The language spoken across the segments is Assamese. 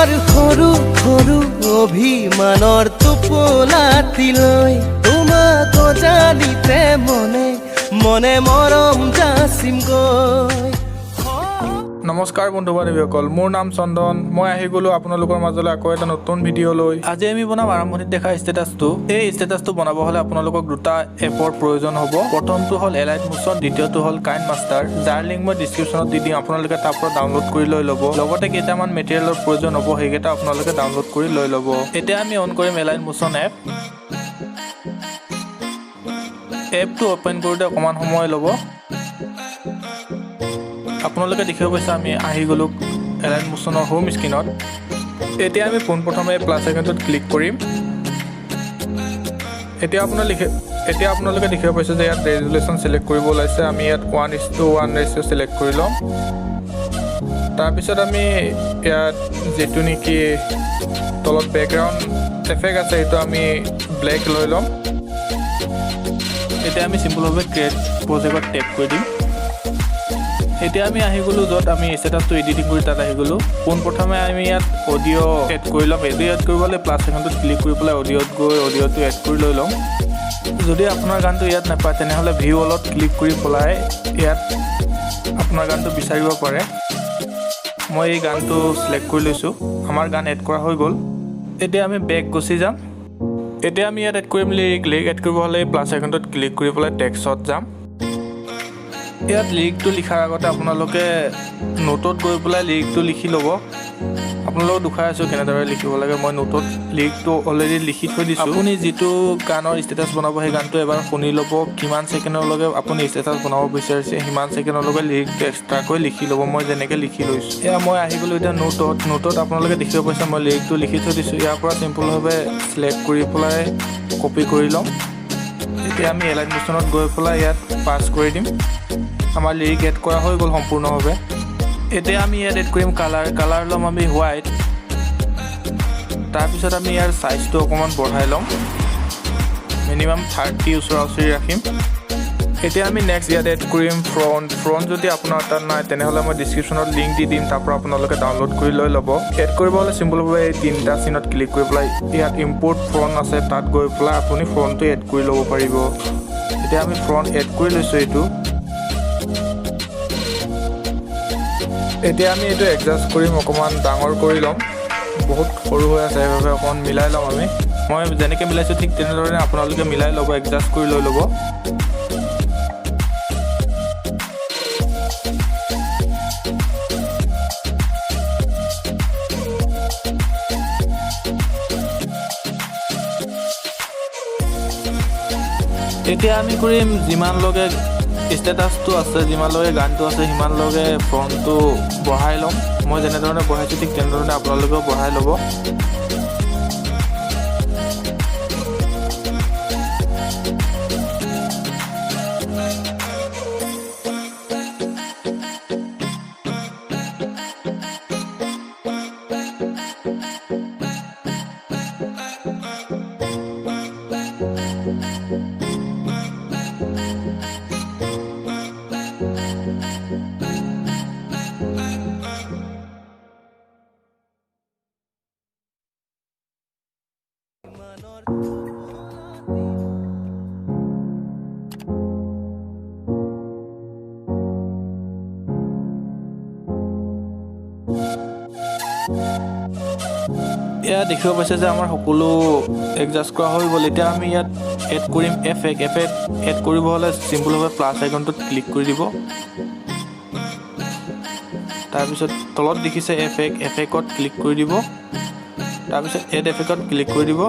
তোমাৰ সৰু সৰু অভিমানৰ টোপোলাটিলৈ তোমাক জানিতে মনে মনে মৰম যাচিমগৈ। নমস্কাৰ বন্ধু বান্ধৱীসকল, মোৰ নাম চন্দন। মই আহি গ'লো আপোনালোকৰ মাজলৈ আকৌ এটা নতুন ভিডিঅ' লৈ। আজি আমি বনাম আৰম্ভণিত দেখা ষ্টেটাছটো। এই ষ্টেটাছটো বনাব হ'লে আপোনালোকক দুটা এপৰ প্ৰয়োজন হ'ব। প্ৰথমটো হ'ল এলাইট মোচন, দ্বিতীয়টো হ'ল কাইনমাষ্টাৰ, যাৰ লিংক মই ডিছক্ৰিপশ্যনত দি দিম। আপোনালোকে তাৰ পৰা ডাউনলোড কৰি লৈ ল'ব। লগতে কেইটামান মেটেৰিয়েলৰ প্ৰয়োজন হ'ব, সেইকেইটা আপোনালোকে ডাউনলোড কৰি লৈ ল'ব। এতিয়া আমি অন কৰিম এলাইট মোচন এপ। এপটো অ'পেন কৰোঁতে অকণমান সময় ল'ব। আপোনালোকে দেখিব পাইছে আমি আহি গ'লোঁ এলাইট মোচনৰ হোম স্ক্ৰীনত। এতিয়া আমি পোনপ্ৰথমে প্লাছ আইকনটোত ক্লিক কৰিম। এতিয়া আপোনালোকে দেখিব পাইছে যে ইয়াত ৰেজুলেশ্যন চিলেক্ট কৰিব ওলাইছে। আমি ইয়াত 1:1 ৰেচিঅ' চিলেক্ট কৰি ল'ম। তাৰপিছত আমি ইয়াত যিটো নেকি তলত বেকগ্ৰাউণ্ড এফেক্ট আছে সেইটো আমি ব্লেক লৈ ল'ম। এতিয়া আমি চিম্পলভাৱে ক্ৰিয়েট প্ৰজেক্টত টেপ কৰি দিম। এতিয়া আমি আহি গ'লোঁ য'ত আমি ষ্টেটাছটো এডিটিং কৰি তাত আহি গ'লোঁ। পোনপ্ৰথমে আমি ইয়াত অডিঅ' এড কৰি ল'ম। অডিঅ' এড কৰিবলৈ প্লাছ আইকনটোত ক্লিক কৰি পেলাই অডিঅ'ত গৈ অডিঅ'টো এড কৰি লৈ ল'ম। যদি আপোনাৰ গানটো ইয়াত নাপায় তেনেহ'লে ভিউ অলত ক্লিক কৰি পেলাই ইয়াত আপোনাৰ গানটো বিচাৰিব পাৰে। মই এই গানটো চিলেক্ট কৰি লৈছোঁ। আমাৰ গান এড কৰা হৈ গ'ল। এতিয়া আমি বেক গুচি যাম। এতিয়া আমি ইয়াত এড কৰিম লিৰিক এড কৰিব হ'লে প্লাছ আইকনটোত ক্লিক কৰি পেলাই টেক্সটত যাম। ইয়াত লিৰিকটো লিখাৰ আগতে আপোনালোকে নোটত গৈ পেলাই লিৰিকটো লিখি ল'ব। আপোনালোকক দেখাই আছোঁ কেনেদৰে লিখিব লাগে। মই নোটত লিৰিকটো অলৰেডি লিখি থৈ দিছোঁ। আপুনি যিটো গানৰ ষ্টেটাছ বনাব সেই গানটো এবাৰ শুনি ল'ব। কিমান ছেকেণ্ডলৈকে আপুনি ষ্টেটাছ বনাব বিচাৰিছে সিমান ছেকেণ্ডলৈকে লিৰিকটো এক্সট্ৰাকৈ লিখি ল'ব। মই যেনেকৈ লিখি লৈছোঁ। এয়া মই আহি গ'লোঁ এতিয়া নোটত আপোনালোকে দেখিব পাইছে মই লিৰিকটো লিখি থৈ দিছোঁ। ইয়াৰ পৰা চিম্পলভাৱে চিলেক্ট কৰি পেলাই কপি কৰি ল'ম। এতিয়া আমি এলাইট মোচনত গৈ পেলাই ইয়াত পাছ কৰি দিম। আমাৰ লিৰিক এড কৰা হৈ গ'ল সম্পূৰ্ণভাৱে। এতিয়া আমি ইয়াত এড কৰিম কালাৰ ল'ম আমি হোৱাইট। তাৰপিছত আমি ইয়াৰ চাইজটো অকণমান বঢ়াই ল'ম, মিনিমাম 30 ওচৰা ওচৰি ৰাখিম। এতিয়া আমি নেক্সট ইয়াত এড কৰিম ফ্ৰণ্ট যদি আপোনাৰ তাত নাই তেনেহ'লে মই ডিছক্ৰিপশ্যনত লিংক দি দিম, তাৰ পৰা আপোনালোকে ডাউনলোড কৰি লৈ ল'ব। এড কৰিব হ'লে চিম্পলভাৱে এই তিনিটা চিনত ক্লিক কৰি পেলাই ইয়াত ইম্পৰ্ট ফ্ৰণ্ট আছে তাত গৈ পেলাই আপুনি ফ্ৰণ্টটো এড কৰি ল'ব পাৰিব। এতিয়া আমি ফ্ৰণ্ট এড কৰি লৈছোঁ এইটো। এতিয়া আমি এইটো এডজাষ্ট কৰিম, অকণমান ডাঙৰ কৰি ল'ম। বহুত সৰু হৈ আছে সেইবাবে অকণমান মিলাই ল'ম আমি। মই যেনেকৈ মিলাইছোঁ ঠিক তেনেধৰণে আপোনালোকে মিলাই ল'ব, এডজাষ্ট কৰি লৈ ল'ব। এতিয়া আমি কৰিম যিমানলৈকে ষ্টেটাছটো আছে, যিমানলৈকে গানটো আছে সিমানলৈকে ফ্ৰণ্টটো বঢ়াই ল'ম। মই যেনেধৰণে বঢ়াইছোঁ ঠিক তেনেধৰণে আপোনালোকেও বঢ়াই ল'ব। এয়া দেখিব পাইছে যে আমাৰ সকলো এডজাষ্ট কৰা হৈ গ'ল। এতিয়া আমি ইয়াত এড কৰিম এফেক্ট এড কৰিব হ'লে চিম্পলভাৱে প্লাছ আইকনটোত ক্লিক কৰি দিব। তাৰপিছত তলত দেখিছে এফেক্টত ক্লিক কৰি দিব। তাৰপিছত এড এফেক্টত ক্লিক কৰি দিব।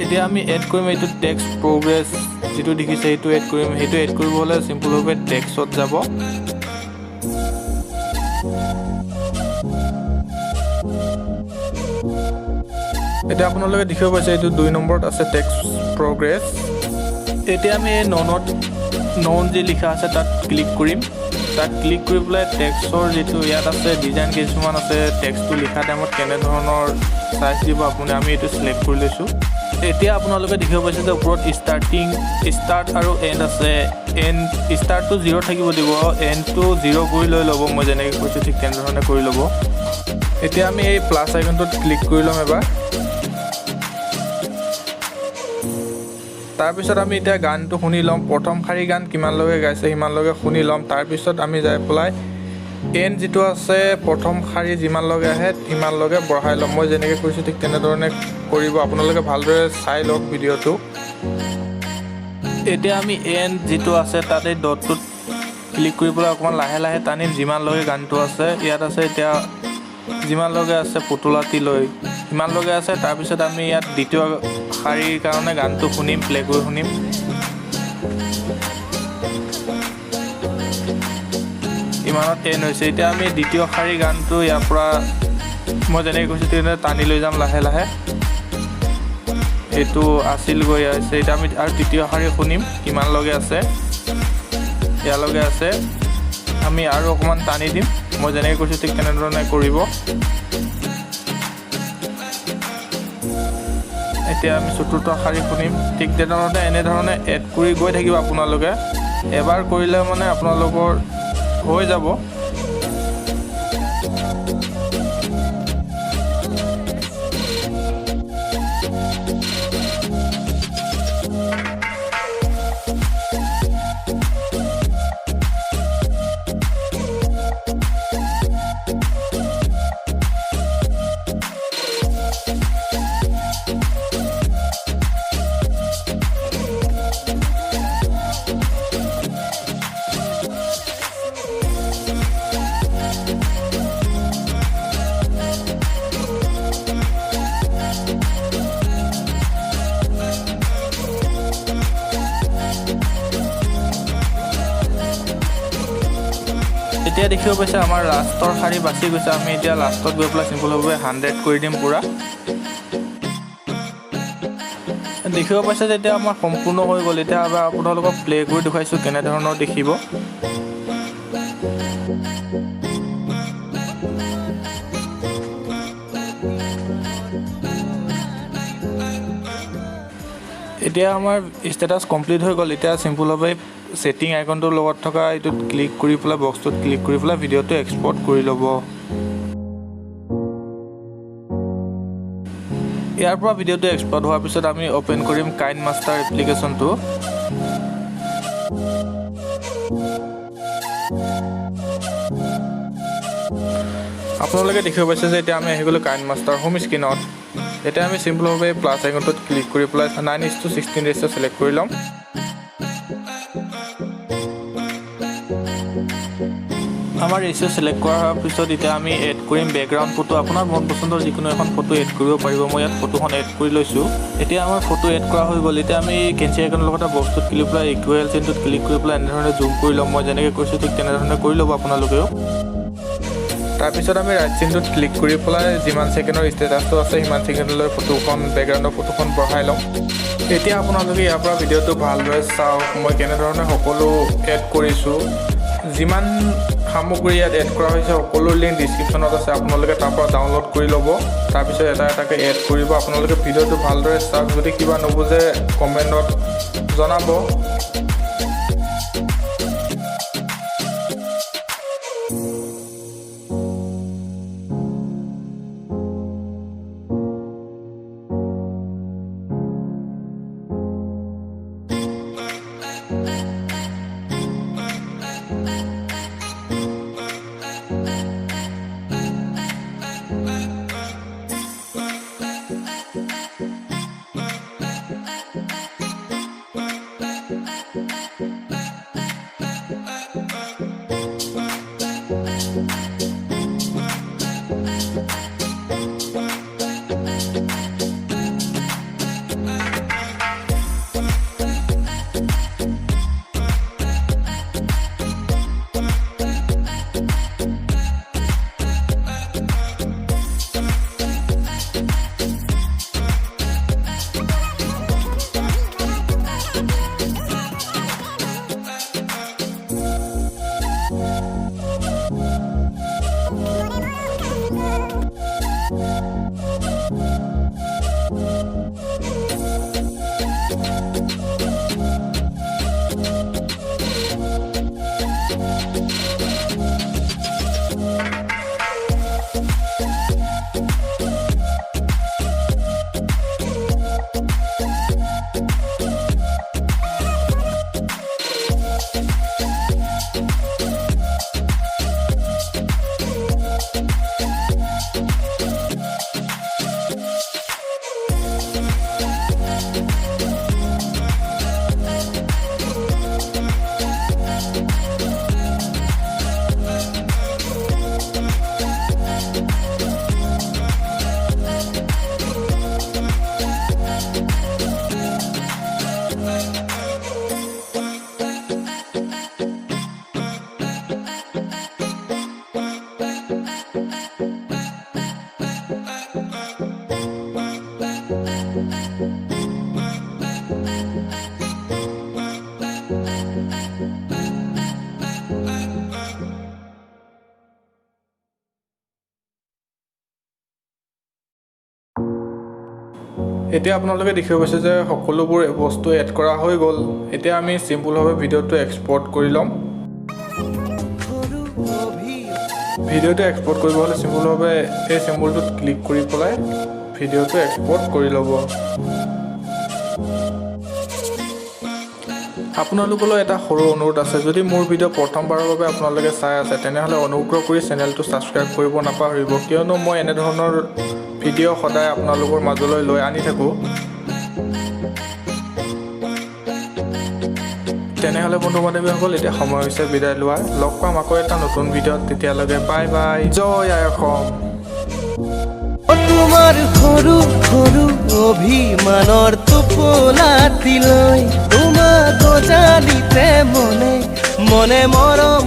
এতিয়া আমি এড কৰিম এইটো টেক্সট প্ৰগ্ৰেছ যিটো দেখিছে সেইটো এড কৰিম। সেইটো এড কৰিব হ'লে চিম্পলভাৱে টেক্সটত যাব। এতিয়া আপোনালোকে দেখিব পাইছে এইটো 2 নম্বৰত আছে টেক্সট প্ৰগ্ৰেছ। এতিয়া আমি এই নন যি লিখা আছে তাত ক্লিক কৰিম। তাত ক্লিক কৰি পেলাই টেক্সটৰ যিটো ইয়াত আছে ডিজাইন কিছুমান আছে, টেক্সটটো লিখা টাইমত কেনেধৰণৰ চাইজ দিব আপুনি, আমি এইটো চিলেক্ট কৰি লৈছোঁ। এতিয়া আপোনালোকে দেখিব পাইছে যে ওপৰত ষ্টাৰ্ট আৰু এণ্ড আছে। ষ্টাৰ্টটো 0 থাকিব দিব, এণ্ডটো 0 কৰি লৈ ল'ব। মই যেনেকৈ কৈছোঁ ঠিক তেনেধৰণে কৰি ল'ব। এতিয়া আমি এই প্লাছ আইকনটোত ক্লিক কৰি ল'ম এবাৰ। তাৰপিছত আমি এতিয়া গানটো শুনি ল'ম। প্ৰথম শাৰী গান কিমানলৈকে গাইছে সিমানলৈকে শুনি ল'ম। তাৰপিছত আমি যাই পেলাই এন যিটো আছে প্ৰথম শাৰী যিমানলৈকে আহে সিমানলৈকে বঢ়াই ল'ম। মই যেনেকৈ কৰিছোঁ ঠিক তেনেধৰণে কৰিব। আপোনালোকে ভালদৰে চাই লওক ভিডিঅ'টো। এতিয়া আমি এন যিটো আছে তাতে ডটটোত ক্লিক কৰি পেলাই অকণমান লাহে লাহে টানিম যিমানলৈকে গানটো আছে। ইয়াত আছে এতিয়া যিমানলৈকে আছে পুতলাটিলৈ সিমানলৈকে আছে। তাৰপিছত আমি ইয়াত দ্বিতীয় শাৰীৰ কাৰণে গানটো শুনিম, প্লে কৰি শুনিম। ইমানত এন হৈছে। এতিয়া আমি দ্বিতীয় শাৰী গানটো ইয়াৰ পৰা মই যেনেকৈ কৈছোঁ তেনেকৈ টানি লৈ যাম লাহে লাহে। এইটো আছিল গৈ আছে। এতিয়া আমি আৰু তৃতীয় শাৰী শুনিম কিমানলৈকে আছে, ইয়ালৈকে আছে। আমি আৰু অকণমান টানি দিম। মই যেনেকৈ কৈছোঁ ঠিক তেনেধৰণে কৰিব। এতিয়া আমি চতুৰ্থ শাৰী শুনিম। ঠিক তেনেধৰণে এনেধৰণে এড কৰি গৈ থাকিব আপোনালোকে। এবাৰ কৰিলে মানে আপোনালোকৰ হৈ যাব। এতিয়া দেখিব পাইছে আমাৰ লাষ্টৰ শাৰী বাচি গৈছে। আমি এতিয়া লাষ্টত গৈ পেলাই চিম্পলভাৱে 100 কৰি দিম পূৰা। দেখিব পাইছে যে এতিয়া আমাৰ সম্পূৰ্ণ হৈ গ'ল। এতিয়া এবাৰ আপোনালোকক প্লে কৰি দেখুৱাইছোঁ কেনেধৰণৰ দেখিব। এতিয়া আমাৰ ষ্টেটাছ কমপ্লিট হৈ গ'ল। এতিয়া চিম্পলভাৱে ছেটিং আইকনটোৰ লগত থকা এইটোত ক্লিক কৰি পেলাই বক্সটোত ক্লিক কৰি পেলাই ভিডিঅ'টো এক্সপৰ্ট কৰি ল'ব। ইয়াৰ পৰা ভিডিঅ'টো এক্সপৰ্ট হোৱাৰ পিছত আমি অ'পেন কৰিম কাইনমাষ্টাৰ এপ্লিকেশ্যনটো। আপোনালোকে দেখিব পাইছে যে এতিয়া আমি আহি গ'লোঁ কাইনমাষ্টাৰ হোম স্ক্ৰীনত। এতিয়া আমি চিম্পলভাৱে প্লাছ আইকনটোত ক্লিক কৰি পেলাই 9:16 ৰেচিঅ' চিলেক্ট কৰি ল'ম। আমাৰ ৰেচিঅ' চিলেক্ট কৰাৰ পিছত এতিয়া আমি এড কৰিম বেকগ্ৰাউণ্ড ফটো। আপোনাৰ মন পচন্দৰ যিকোনো এখন ফটো এড কৰিব পাৰিব। মই ইয়াত ফটোখন এড কৰি লৈছোঁ। এতিয়া আমাৰ ফটো এড কৰা হৈ গ'ল। এতিয়া আমি কেঞ্চি আইকনৰ লগত বক্সটোত ক্লিক কৰি পেলাই ইকুৱেল চিনটোত ক্লিক কৰি পেলাই এনেধৰণে জুম কৰি ল'ম। মই যেনেকৈ কৈছোঁ ঠিক তেনেধৰণে কৰি ল'ব আপোনালোকেও। তাৰপিছত আমি ৰাইট চিনটোত ক্লিক কৰি পেলাই যিমান ছেকেণ্ডৰ ষ্টেটাছটো আছে সিমান ছেকেণ্ডলৈ ফটোখন বেকগ্ৰাউণ্ডৰ ফটোখন বঢ়াই ল'ম। এতিয়া আপোনালোকে ইয়াৰ পৰা ভিডিঅ'টো ভালদৰে চাওক মই কেনেধৰণে সকলো এড কৰিছোঁ। যিমান সামগ্ৰী ইয়াত এড কৰা হৈছে সকলো লিংক ডিছক্ৰিপশ্যনত আছে। আপোনালোকে তাৰ পৰা ডাউনলোড কৰি ল'ব। তাৰপিছত এটা এটাকৈ এড কৰিব। আপোনালোকে ভিডিঅ'টো ভালদৰে চাওক। যদি কিবা নুবুজে কমেণ্টত জনাব। এতিয়া আপোনালোকে দেখিব পাইছে যে সকলোবোৰ বস্তু এড কৰা হৈ গ'ল। এতিয়া আমি চিম্পুলভাৱে ভিডিঅ'টো এক্সপৰ্ট কৰি ল'ম। ভিডিঅ'টো এক্সপৰ্ট কৰিব হ'লে চিম্পুলভাৱে এই চিম্বলটোত ক্লিক কৰি পেলাই ভিডিঅ'টো এক্সপৰ্ট কৰি ল'ব। আপোনালোকলৈ এটা সৰু অনুৰোধ আছে, যদি মোৰ ভিডিঅ' প্ৰথমবাৰৰ বাবে আপোনালোকে চাই আছে তেনেহ'লে অনুগ্ৰহ কৰি চেনেলটো ছাবস্ক্ৰাইব কৰিব নাপাহৰিব, কিয়নো মই এনেধৰণৰ ভিডিঅ' সদায় আপোনালোকৰ মাজলৈ লৈ আনি থাকোঁ। তেনেহ'লে বন্ধু বান্ধৱীসকল, এতিয়া সময় হৈছে বিদায় লোৱাৰ। লগ পাম আকৌ এটা নতুন ভিডিঅ'ত, তেতিয়ালৈকে বাই বাই, জয় আই অসম। তোমাৰ সৰু সৰু অভিমানৰ টোপোলাটিলৈ তোমাক জানিতে মনে মনে মৰম